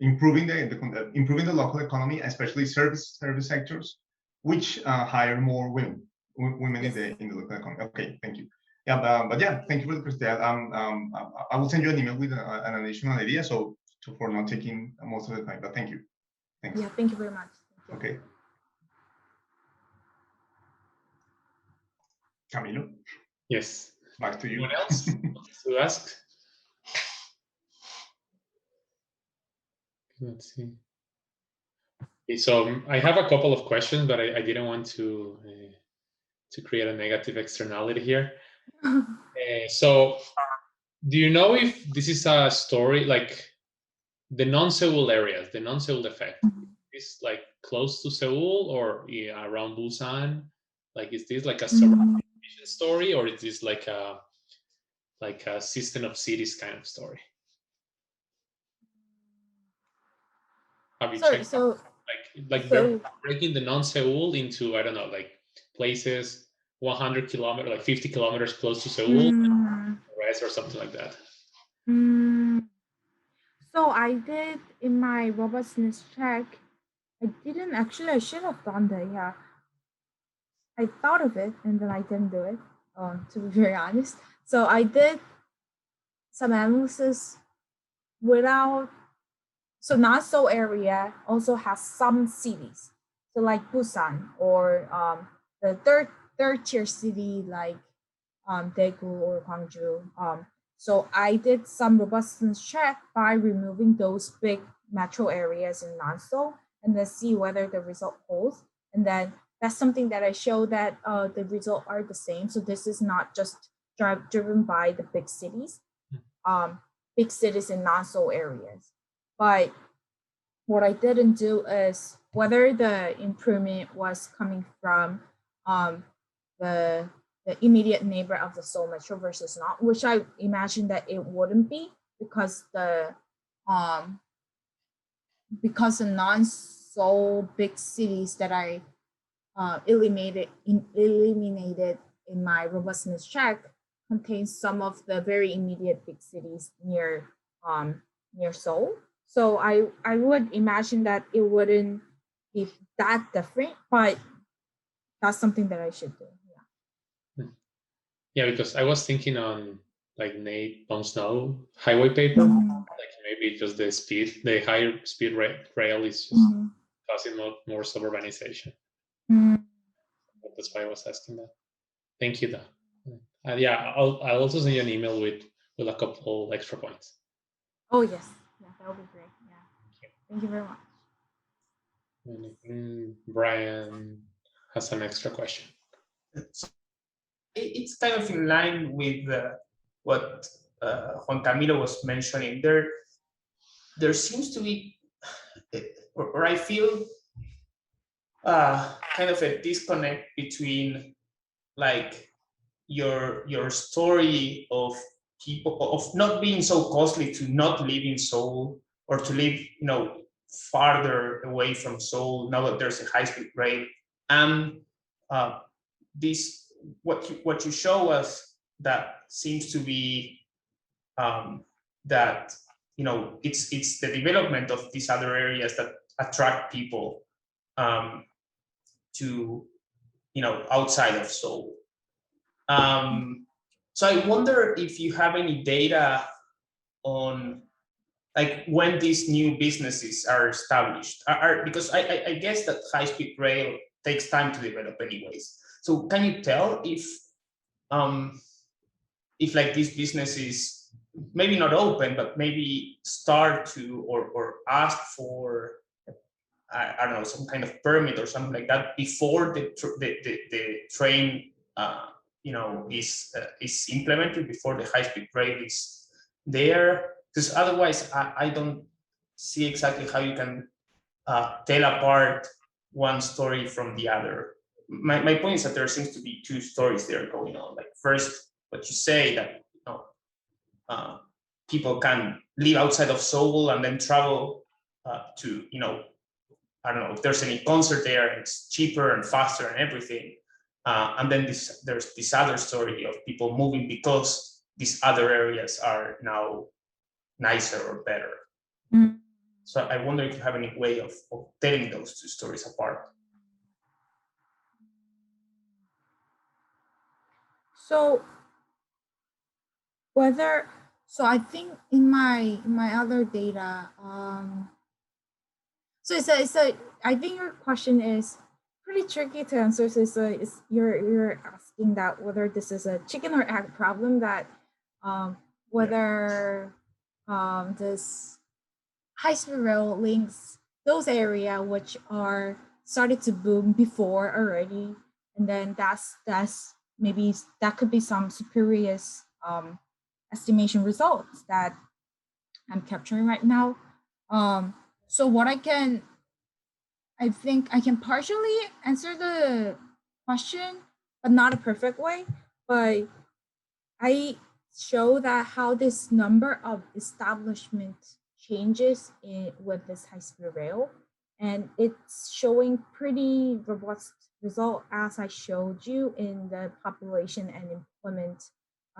improving the local economy, especially service sectors, which hire more women in the local economy. Okay, thank you. Yeah, but yeah, thank you for the presentation. I will send you an email with an additional idea, for not taking most of the time. But thank you. Thanks. Yeah, thank you very much. Okay. Camilo? Yes. Back to you. Anyone else to ask? Let's see. Okay, so I have a couple of questions, but I didn't want to create a negative externality here. So do you know if this is a story like the non-Seoul areas, the non-Seoul effect, is like close to Seoul or around Busan? Like, is this like a surrounding story, or is this like a system of cities kind of story? Have you checked they're breaking the non-Seoul into, I don't know, like places 100 kilometers, like 50 kilometers close to Seoul, or something like that? So I did in my robustness check. I should have done that. Yeah, I thought of it and then I didn't do it. To be very honest, so I did some analysis without. So non-Seoul area also has some cities. So like Busan or the third tier city like Daegu or Gwangju. So I did some robustness check by removing those big metro areas in non-Seoul and then see whether the result holds. And then that's something that I show that the results are the same. So this is not just driven by the big cities in non-Seoul areas. But what I didn't do is whether the improvement was coming from the immediate neighbor of the Seoul Metro versus not, which I imagine that it wouldn't be because the non-Seoul big cities that I eliminated in my robustness check contains some of the very immediate big cities near Seoul. So I would imagine that it wouldn't be that different, but that's something that I should do. Yeah, because I was thinking on like Nate Snow highway paper, like maybe just the higher speed rail is just causing more suburbanization. That's why I was asking that. Thank you, though. Yeah, I'll also send you an email with a couple extra points. Oh yes, yeah, that would be great. Yeah, thank you very much. Brian has an extra question. It's kind of in line with what Juan Camilo was mentioning. There seems to be, or I feel, kind of a disconnect between like your story of people of not being so costly to not live in Seoul or to live farther away from Seoul now that there's a high-speed rail, and this what you show us that seems to be that it's the development of these other areas that attract people to outside of Seoul. So I wonder if you have any data on like when these new businesses are established, because I guess that high-speed rail takes time to develop anyways. So can you tell if like these businesses maybe not open, but maybe start to or ask for I don't know, some kind of permit or something like that before the train is implemented, before the high-speed rail is there? Because otherwise I don't see exactly how you can tell apart one story from the other. My point is that there seems to be two stories there going on. Like first, what you say that people can live outside of Seoul and then travel to I don't know if there's any concert there, it's cheaper and faster and everything. And then there's this other story of people moving because these other areas are now nicer or better. So I wonder if you have any way of telling those two stories apart. So I think in my other data, I think your question is pretty tricky to answer. So you're asking that whether this is a chicken or egg problem, that whether this high-speed rail links those areas which are started to boom before already, and then that's maybe that could be some spurious estimation results that I'm capturing right now. So I think I can partially answer the question but not a perfect way. But I show that how this number of establishment changes with this high-speed rail, and it's showing pretty robust result as I showed you in the population and employment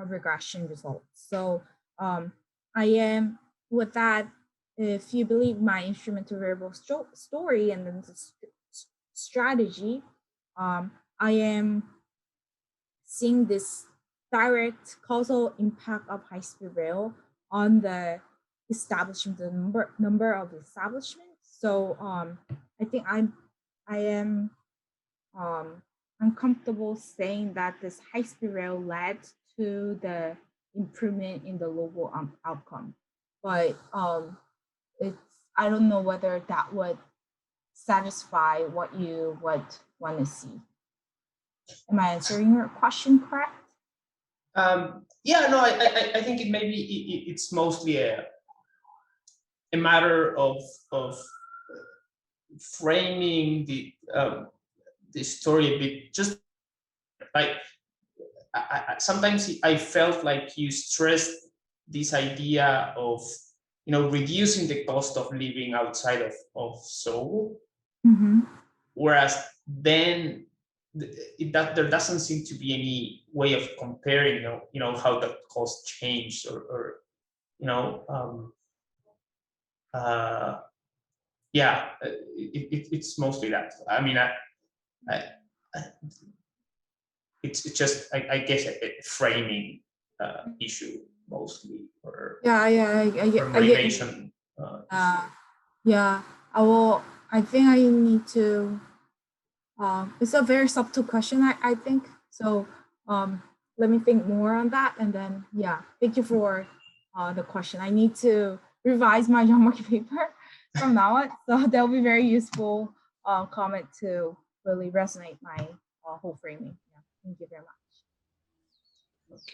regression results. So I am with that. If you believe my instrumental variable story and then the strategy, I am seeing this direct causal impact of high-speed rail on the establishment, the number of establishments. So I think I am uncomfortable saying that this high-speed rail led to the improvement in the local outcome, but it's, I don't know whether that would satisfy what you would want to see. Am I answering your question correct? Yeah, no, I think it maybe it's mostly a matter of framing the story a bit. Just like sometimes I felt like you stressed this idea of reducing the cost of living outside of Seoul, whereas then there doesn't seem to be any way of comparing how that cost changed or yeah, it's mostly that. I mean, it's just I guess a framing issue mostly, or motivation. Yeah, I think I need to. It's a very subtle question, I think. So let me think more on that, and then yeah, thank you for the question. I need to revise my job market paper from now on, so that'll be very useful comment to really resonate my whole framing. Yeah, thank you very much.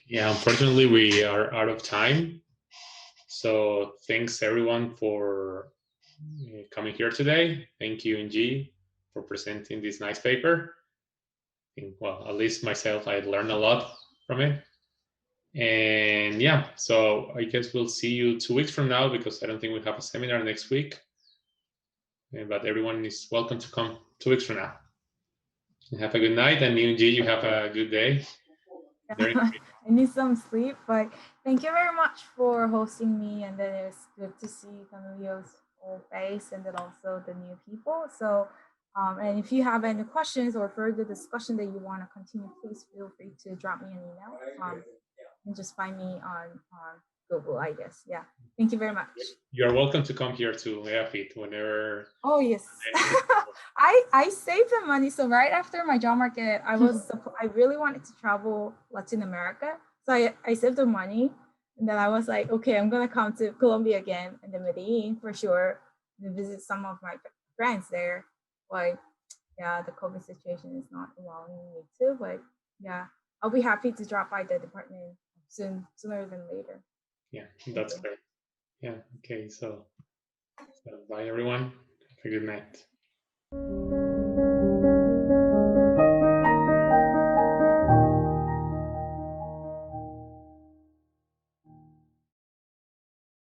Yeah, unfortunately, we are out of time. So thanks everyone for coming here today. Thank you, Eunjee, for presenting this nice paper. I think, well, at least myself, I learned a lot from it. And yeah, so I guess we'll see you 2 weeks from now, because I don't think we have a seminar next week. But everyone is welcome to come 2 weeks from now. And have a good night, and Eunjee, you have a good day. I need some sleep, but thank you very much for hosting me, and then it's good to see Camille's old face and then also the new people. So and if you have any questions or further discussion that you want to continue, please feel free to drop me an email and just find me on Google, I guess. Yeah, thank you very much. You're welcome to come here to EAFIT whenever. Oh yes. I saved the money. So right after my job market, I really wanted to travel Latin America. So I saved the money, and then I was like, okay, I'm gonna come to Colombia again and then Medellin for sure, and visit some of my friends there. But yeah, the COVID situation is not allowing me to. But yeah, I'll be happy to drop by the department sooner than later. Yeah, that's great. Yeah, okay, so bye everyone. Have a good night.